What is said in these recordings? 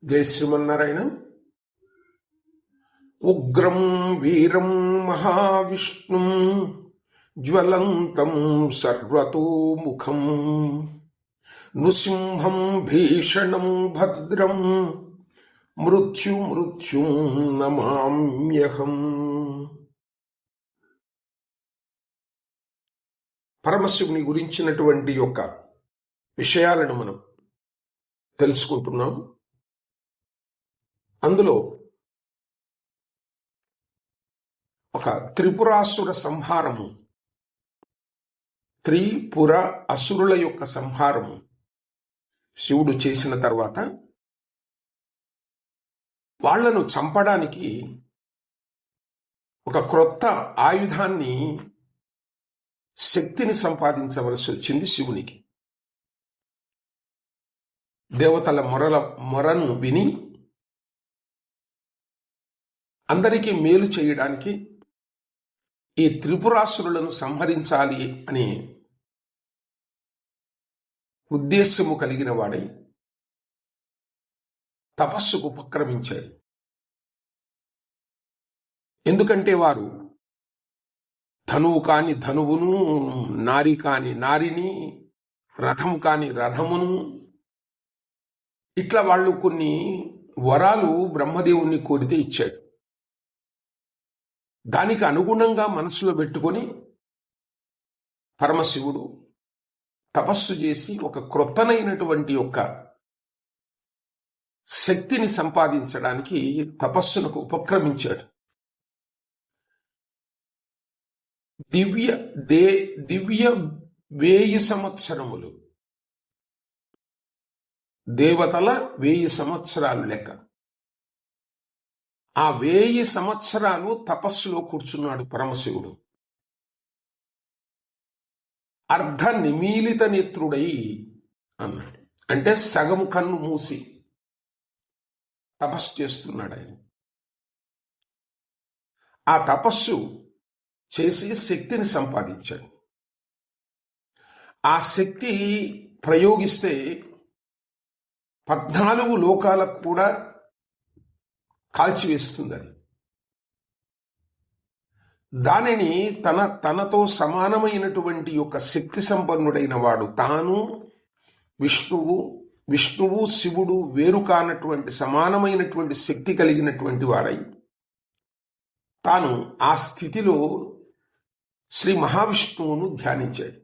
జై శ్రీమన్నారాయణ. ఉగ్రం వీరం మహావిష్ణుం జ్వలంతం సర్వతోముఖం నృసింహం భీషణం భద్రం మృత్యుం నమామ్యహం. పరమశివుని గురించినటువంటి యొక్క విషయాలను మనం తెలుసుకుంటున్నాం. అందులో ఒక త్రిపురాసుర సంహారము, త్రిపుర అసురుల యొక్క సంహారము శివుడు చేసిన తర్వాత వాళ్లను చంపడానికి ఒక క్రొత్త ఆయుధాన్ని, శక్తిని సంపాదించవలసి వచ్చింది శివునికి. దేవతల మొరను విని అందరికీ మేలు చేయడానికి ఈ త్రిపురాసురులను సంహరించాలి అనే ఉద్దేశ్యము కలిగిన వాడై తపస్సుకు ఉపక్రమించాడు. ఎందుకంటే వారు ధనువు కాని ధనువును, నారి కాని నారిని, రథము కాని రథమును, ఇట్లా వాళ్ళు కొన్ని వరాలు బ్రహ్మదేవుణ్ణి కోరితే ఇచ్చాడు. దానికి అనుగుణంగా మనసులో పెట్టుకొని పరమశివుడు తపస్సు చేసి ఒక క్రొత్తనైనటువంటి యొక్క శక్తిని సంపాదించడానికి తపస్సునకు ఉపక్రమించాడు. దివ్య 1000 సంవత్సరములు, దేవతల 1000 సంవత్సరాలు లెక్క. ఆ 1000 సంవత్సరాలు తపస్సులో కూర్చున్నాడు పరమశివుడు. అర్ధ నిమీలిత నేత్రుడై అన్నాడు. అంటే సగము కన్ను మూసి తపస్సు చేస్తున్నాడు ఆయన. ఆ తపస్సు చేసి శక్తిని సంపాదించాడు. ఆ శక్తి ప్రయోగిస్తే 14 లోకాలకు కూడా కాల్చివేస్తుంది. అది దానిని తనతో సమానమైనటువంటి యొక్క శక్తి సంపన్నుడైన వాడు తాను, విష్ణువు శివుడు వేరు కానటువంటి సమానమైనటువంటి శక్తి కలిగినటువంటి వారై తాను ఆ స్థితిలో శ్రీ మహావిష్ణువును ధ్యానించాడు.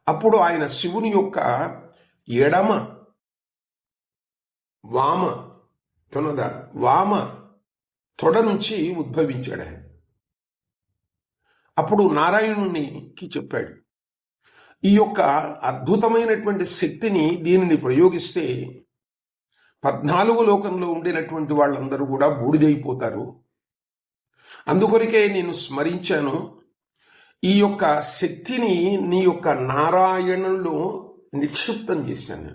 అప్పుడు ఆయన శివుని యొక్క ఎడమ వామ తొడ నుంచి ఉద్భవించాడు ఆయన. అప్పుడు నారాయణునికి చెప్పాడు, ఈ యొక్క అద్భుతమైనటువంటి శక్తిని, దీనిని ప్రయోగిస్తే 14 లోకంలో ఉండినటువంటి వాళ్ళందరూ కూడా బూడిదైపోతారు. అందుకొరికే నేను స్మరించాను. ఈ యొక్క శక్తిని నీ యొక్క నారాయణులో నిక్షిప్తం చేశాను.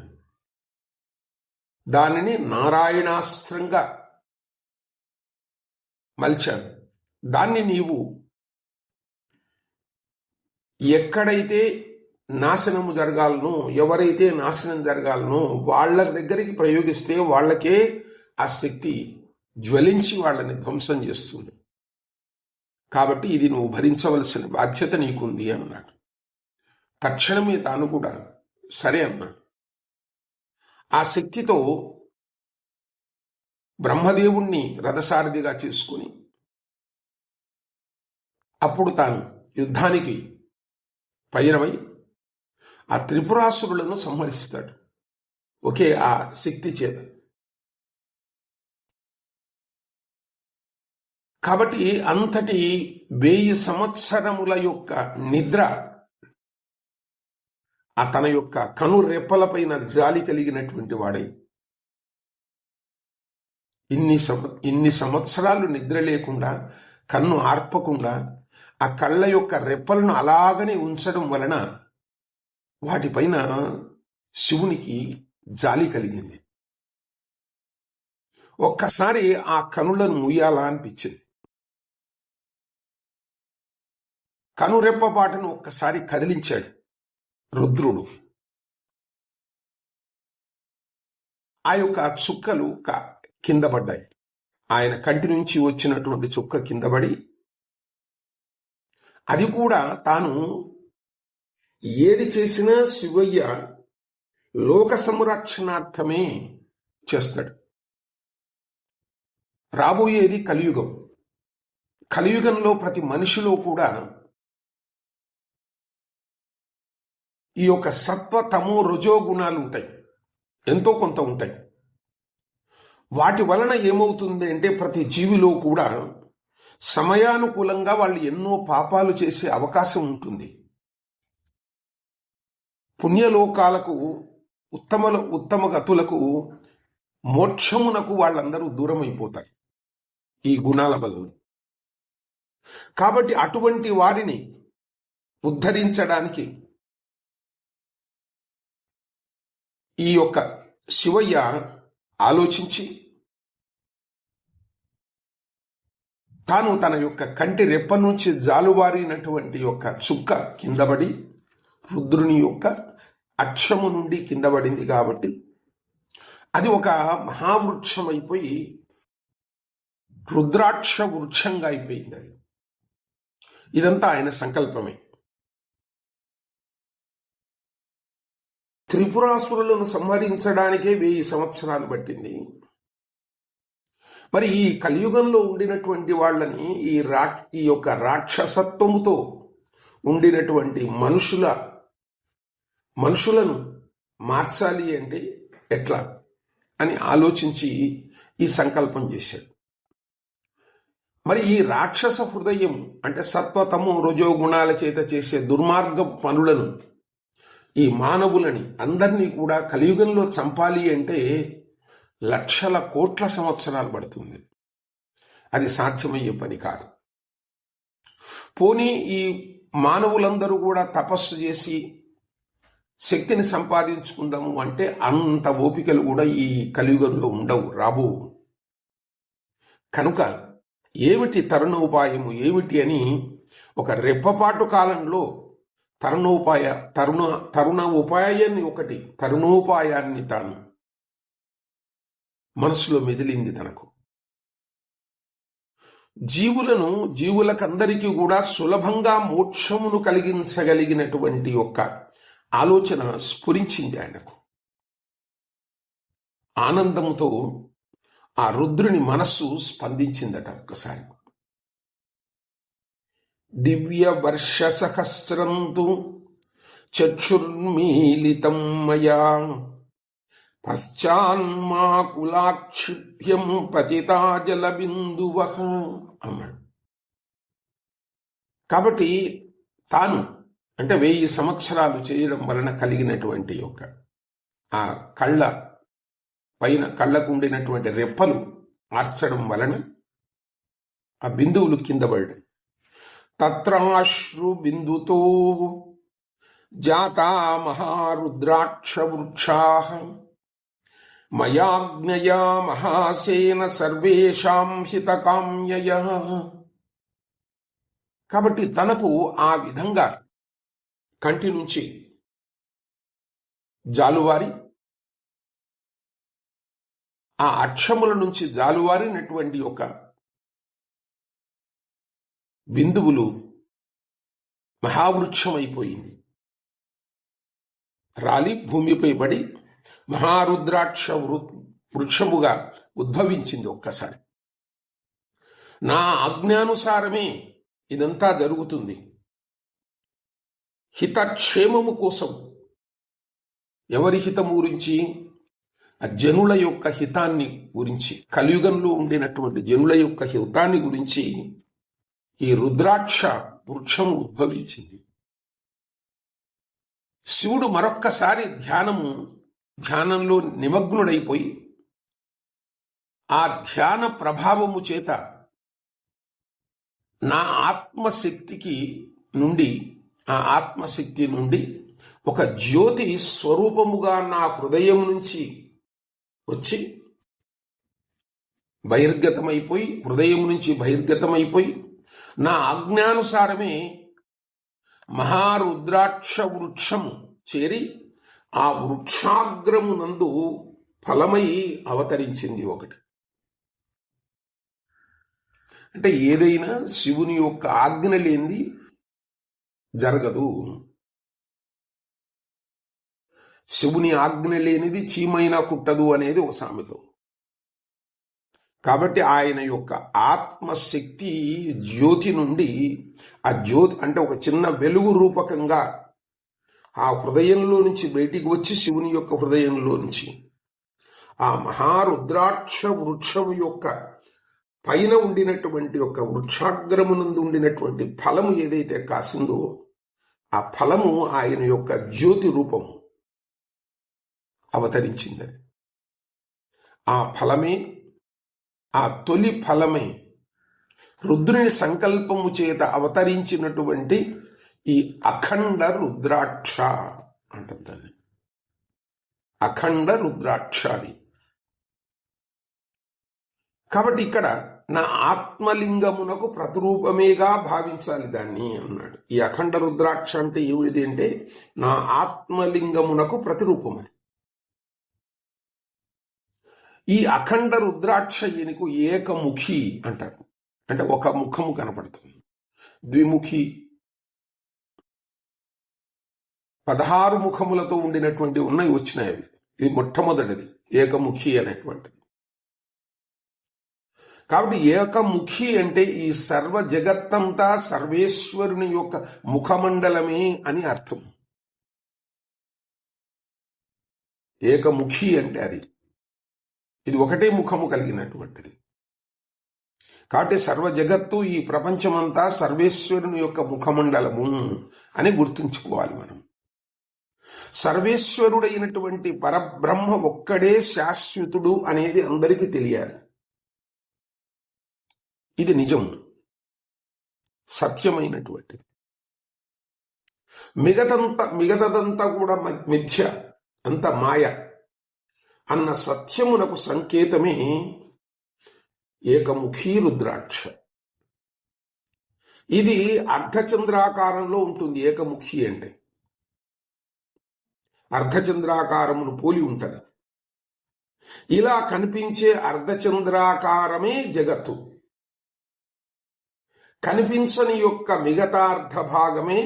దానిని నారాయణాస్త్రంగా మలిచాను. దాన్ని నీవు ఎక్కడైతే నాశనము జరగాలనో, ఎవరైతే నాశనం జరగాలనో వాళ్ళ దగ్గరికి ప్రయోగిస్తే వాళ్ళకే ఆ శక్తి జ్వలించి వాళ్ళని ధ్వంసం చేస్తుంది. కాబట్టి ఇది నువ్వు భరించవలసిన బాధ్యత నీకుంది అన్నాడు. తక్షణమే తాను కూడా సరే అన్నాడు. ఆ శక్తితో బ్రహ్మదేవుణ్ణి రథసారథిగా చేసుకుని అప్పుడు తాను యుద్ధానికి పయనమై ఆ త్రిపురాసురులను సంహరిస్తాడు ఒకే ఆ శక్తి చేత. కాబట్టి అంతటి 1000 సంవత్సరముల యొక్క నిద్ర ఆ తన యొక్క కను రెప్పలపైన జాలి కలిగినటువంటి వాడై ఇన్ని సంవత్సరాలు నిద్ర లేకుండా, కన్ను ఆర్పకుండా ఆ కళ్ళ యొక్క రెప్పలను అలాగనే ఉంచడం వలన వాటిపైన శివునికి జాలి కలిగింది. ఒక్కసారి ఆ కనులను మూయాలా అనిపించింది. కనురెప్పపాటను ఒక్కసారి కదిలించాడు రుద్రుడు. ఆ యొక్క చుక్కలు కింద పడ్డాయి. ఆయన కంటి నుంచి వచ్చినటువంటి చుక్క కింద పడి, అది కూడా తాను ఏది చేసినా శివయ్య లోక సంరక్షణార్థమే చేస్తాడు. రాబోయేది కలియుగం. కలియుగంలో ప్రతి మనిషిలో కూడా ఈ యొక్క సత్వ తమో రజో గుణాలు ఉంటాయి, ఎంతో కొంత ఉంటాయి. వాటి వలన ఏమవుతుంది అంటే ప్రతి జీవిలో కూడా సమయానుకూలంగా వాళ్ళు ఎన్నో పాపాలు చేసే అవకాశం ఉంటుంది. పుణ్యలోకాలకు ఉత్తమ గతులకు మోక్షమునకు వాళ్ళందరూ దూరం అయిపోతారు ఈ గుణాల వలన. కాబట్టి అటువంటి వారిని ఉద్ధరించడానికి ఈ యొక్క శివయ్య ఆలోచించి తాను తన యొక్క కంటి రెప్ప నుంచి జాలువారినటువంటి యొక్క చుక్క కిందపడి రుద్రుని యొక్క అక్షము నుండి కిందపడింది కాబట్టి అది ఒక మహావృక్షం అయిపోయి రుద్రాక్ష వృక్షంగా అయిపోయింది. అది ఇదంతా ఆయన సంకల్పమే. త్రిపురాసురులను సంహరించడానికే 1000 సంవత్సరాలు పట్టింది. మరి ఈ కలియుగంలో ఉండినటువంటి వాళ్ళని ఈ యొక్క రాక్షసత్వముతో ఉండినటువంటి మనుషులను మార్చాలి అంటే ఎట్లా అని ఆలోచించి ఈ సంకల్పం చేశాడు. మరి ఈ రాక్షస హృదయం అంటే సత్వతము రజో గుణాల చేత చేసే దుర్మార్గ పనులను, ఈ మానవులని అందరినీ కూడా కలియుగంలో చంపాలి అంటే లక్షల కోట్ల సంవత్సరాలు పడుతుంది. అది సాధ్యమయ్యే పని కాదు. పోనీ ఈ మానవులందరూ కూడా తపస్సు చేసి శక్తిని సంపాదించుకుందాము అంటే అంత ఓపికలు కూడా ఈ కలియుగంలో ఉండవు, రాబో. కనుక ఏమిటి తరుణోపాయము ఏమిటి అని ఒక రెప్పపాటు కాలంలో తరుణోపాయాన్ని తాను మనసులో మెదిలింది తనకు. జీవులకందరికీ కూడా సులభంగా మోక్షమును కలిగించగలిగినటువంటి యొక్క ఆలోచన స్ఫురించింది ఆయనకు. ఆనందముతో ఆ రుద్రుని మనస్సు స్పందించిందట ఒక్కసారి. దివ్య వర్ష సహస్రంతు చక్షుర్మీలితం మయా పశ్చాన్మాకులాక్షిప్యం పతితాజల బిందువః అన్నాడు. కాబట్టి తాను అంటే 1000 సంవత్సరాలు చేయడం వలన కలిగినటువంటి యొక్క ఆ కళ్ళకు ఉండినటువంటి రెప్పలు మార్చడం వలన ఆ బిందువులు కింద పడడం. తత్రాశ్రు బిందుతో జాతా మహారుద్రాక్ష వృక్షాః మయాజ్ఞయా మహాసేన సర్వేషాం హితకామ్యయః. కాబట్టి తనకు ఆ విధంగా కంటి నుంచి జాలువారి ఆ అక్షముల నుంచి జాలువారినటువంటి ఒక బిందువులు మహావృక్షమైపోయింది. రాలి భూమిపై పడి మహారుద్రాక్ష వృక్షముగా ఉద్భవించింది. ఒక్కసారి నా ఆజ్ఞానుసారమే ఇదంతా జరుగుతుంది. హితక్షేమము కోసం. ఎవరి హితము గురించి? జనుల యొక్క హితాన్ని గురించి, కలియుగంలో ఉండినటువంటి జనుల యొక్క హితాన్ని గురించి ఈ రుద్రాక్ష వృక్షం ఉద్భవించింది. శివుడు మరొక్కసారి ధ్యానంలో నిమగ్నుడైపోయి ఆ ధ్యాన ప్రభావము చేత ఆ ఆత్మశక్తి నుండి ఒక జ్యోతి స్వరూపముగా నా హృదయం నుంచి వచ్చి హృదయం నుంచి బహిర్గతమైపోయి నా ఆజ్ఞానుసారమే మహారుద్రాక్ష వృక్షము చేరి ఆ వృక్షాగ్రమునందు ఫలమై అవతరించింది ఒకటి. అంటే ఏదైనా శివుని యొక్క ఆజ్ఞ లేనిది జరగదు. శివుని ఆజ్ఞ లేనిది చీమైనా కుట్టదు అనేది ఒక సామెత. కాబట్టి ఆయన యొక్క ఆత్మశక్తి జ్యోతి నుండి, ఆ జ్యోతి అంటే ఒక చిన్న వెలుగు రూపకంగా ఆ హృదయంలో నుంచి బయటికి వచ్చి శివుని యొక్క హృదయంలో నుంచి ఆ మహారుద్రాక్ష వృక్షం యొక్క పైన ఉండినటువంటి ఒక వృక్షాగ్రమునందు ఉండినటువంటి ఫలము ఏదైతే కాసిందో ఆ ఫలము ఆయన యొక్క జ్యోతి రూపము అవతరించింది. ఆ ఫలమే, ఆ తొలి ఫలమే రుద్రుని సంకల్పము చేత అవతరించినటువంటి ఈ అఖండ రుద్రాక్ష అంటారు దాన్ని. అఖండ రుద్రాక్షాది. కాబట్టి ఇక్కడ నా ఆత్మలింగమునకు ప్రతిరూపమేగా భావించాలి దాన్ని అన్నాడు. ఈ అఖండ రుద్రాక్ష అంటే ఏమిటి అంటే నా ఆత్మలింగమునకు ప్రతిరూపం అది. ఈ అఖండ రుద్రాక్ష ఈయనకు ఏకముఖి అంటారు. అంటే ఒక ముఖము కనపడుతుంది. ద్విముఖి 16 ముఖములతో ఉండినటువంటి ఉన్నాయి వచ్చినాయి అవి. ఇది మొట్టమొదటిది ఏకముఖి అనేటువంటిది. కాబట్టి ఏకముఖి అంటే ఈ సర్వ జగత్తంతా సర్వేశ్వరుని యొక్క ముఖమండలమే అని అర్థం. ఏకముఖి అంటే అది, ఇది ఒకటే ముఖము కలిగినటువంటిది. కాబట్టి సర్వ జగత్తు, ఈ ప్రపంచమంతా సర్వేశ్వరుని యొక్క ముఖమండలము అని గుర్తుంచుకోవాలి మనం. సర్వేశ్వరుడైనటువంటి పరబ్రహ్మ ఒక్కడే శాశ్వతుడు అనేది అందరికీ తెలియాలి. ఇది నిజం, సత్యమైనటువంటిది. మిగతదంతా కూడా మిథ్య, అంత మాయ అన్న సత్యమునకు సంకేతమే ఏకముఖీ రుద్రాక్ష. ఇది అర్ధచంద్రాకారంలో ఉంటుంది. ఏకముఖి అంటే అర్ధచంద్రాకారమును పోలి ఉంటది. ఇలా కనిపించే అర్ధచంద్రాకారమే జగత్తు. కనిపించని యొక్క మిగతా అర్ధ భాగమే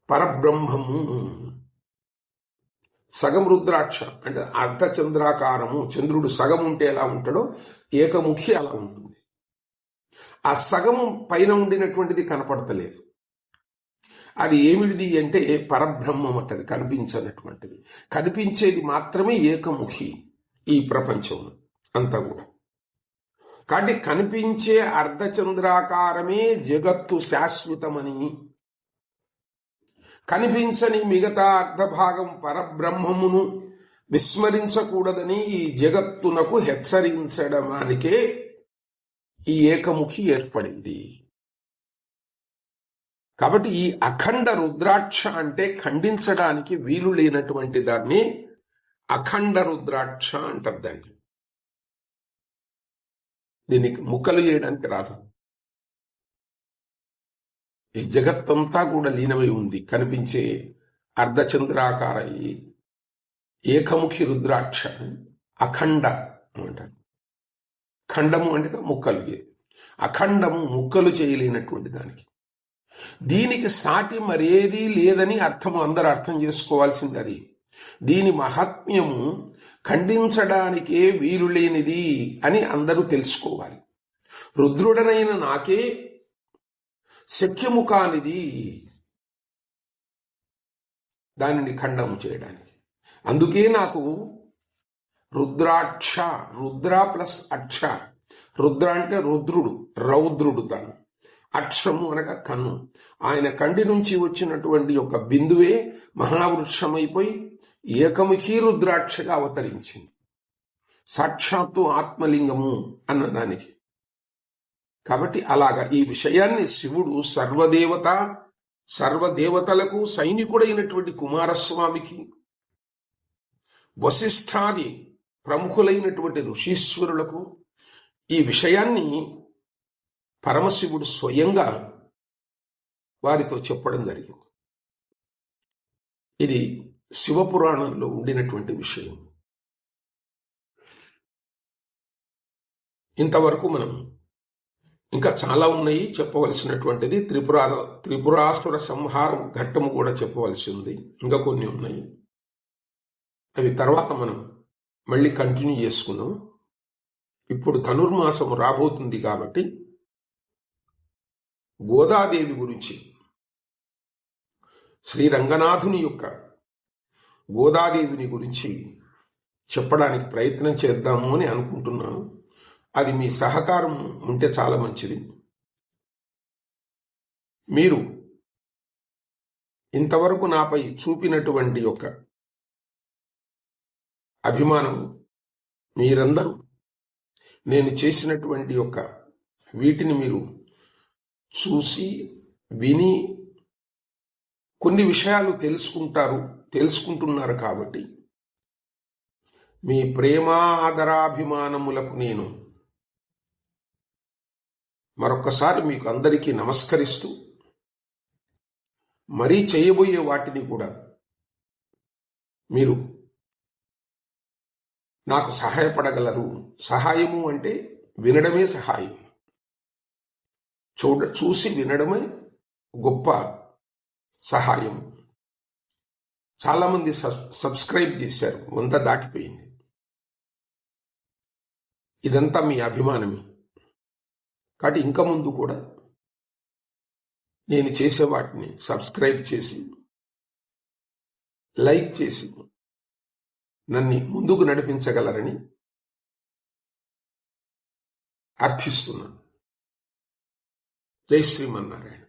పరబ్రహ్మము. సగం రుద్రాక్ష అంటే అర్ధచంద్రాకారము. చంద్రుడు సగం ఉంటే ఎలా ఉంటాడో ఏకముఖి అలా ఉంటుంది. ఆ సగము పైన ఉండినటువంటిది కనపడతలేదు. అది ఏమిటిది అంటే పరబ్రహ్మం అంటది, కనిపించనటువంటిది. కనిపించేది మాత్రమే ఏకముఖి ఈ ప్రపంచం అంతా కూడా. కాబట్టి కనిపించే అర్ధచంద్రాకారమే జగత్తు శాశ్వతమని, కనిపించని మిగతా అర్ధభాగం పరబ్రహ్మమును విస్మరించకూడదని ఈ జగత్తునకు హెచ్చరించడానికే ఈ ఏకముఖి ఏర్పడింది. కాబట్టి ఈ అఖండ రుద్రాక్ష అంటే ఖండించడానికి వీలు లేనటువంటి దాన్ని అఖండ రుద్రాక్ష అంటారు. దీనికి ముక్కలు చేయడానికి రాదు. ఈ జగత్తంతా కూడా లీనమై ఉంది. కనిపించే అర్ధచంద్రాకార ఈ ఏకముఖి రుద్రాక్ష అఖండ అంటారు. ఖండము అంటే ముక్కలు, అఖండము ముక్కలు చేయలేనటువంటి దానికి. దీనికి సాటి మరేదీ లేదని అందరూ అర్థం చేసుకోవాల్సింది అది. దీని మహాత్మ్యము ఖండించడానికే వీలులేనిది అని అందరూ తెలుసుకోవాలి. రుద్రుడనైన నాకే శక్యము కానిది దానిని ఖండం చేయడానికి. అందుకే నాకు రుద్రాక్ష, రుద్ర ప్లస్ అక్ష. రుద్ర అంటే రుద్రుడు, రౌద్రుడు. తను అక్షము అనగా కన్ను. ఆయన కంటి నుంచి వచ్చినటువంటి ఒక బిందువే మహావృక్షమైపోయి ఏకముఖీ రుద్రాక్షగా అవతరించింది. సాక్షాత్తు ఆత్మలింగము అన్నదానికి. కాబట్టి అలాగా ఈ విషయాన్ని శివుడు సర్వదేవతలకు సైనికుడైనటువంటి కుమారస్వామికి, వశిష్ఠాది ప్రముఖులైనటువంటి ఋషీశ్వరులకు ఈ విషయాన్ని పరమశివుడు స్వయంగా వారితో చెప్పడం జరిగింది. ఇది శివపురాణంలో ఉండినటువంటి విషయం. ఇంతవరకు మనం ఇంకా చాలా ఉన్నాయి చెప్పవలసినటువంటిది. త్రిపురాసుర సంహారం ఘట్టము కూడా చెప్పవలసి ఉంది. ఇంకా కొన్ని ఉన్నాయి, అవి తర్వాత మనం మళ్ళీ కంటిన్యూ చేసుకుందాం. ఇప్పుడు ధనుర్మాసం రాబోతుంది కాబట్టి గోదాదేవి గురించి, శ్రీ రంగనాథుని యొక్క గోదాదేవిని గురించి చెప్పడానికి ప్రయత్నం చేద్దాము అని అనుకుంటున్నాను. అది మీ సహకారం ఉంటే చాలా మంచిది. మీరు ఇంతవరకు నాపై చూపినటువంటి యొక్క అభిమానం, మీరందరూ నేను చేసినటువంటి యొక్క వీటిని మీరు చూసి విని కొన్ని విషయాలు తెలుసుకుంటున్నారు కాబట్టి మీ ప్రేమాదరాభిమానములకు నేను మరొక్కసారి మీకు అందరికీ నమస్కరిస్తూ, మరీ చేయబోయే వాటిని కూడా మీరు నాకు సహాయపడగలరు. సహాయము అంటే వినడమే సహాయం. చూసి వినడమే గొప్ప సహాయం. చాలామంది సబ్స్క్రైబ్ చేశారు, 100 దాటిపోయింది. ఇదంతా మీ అభిమానమే. కాబట్టి ఇంకా ముందు కూడా నేను చేసే వాటిని సబ్స్క్రైబ్ చేసి లైక్ చేసి నన్ను ముందుకు నడిపించగలరని అర్థిస్తున్నాను. జై శ్రీమన్నారాయణ.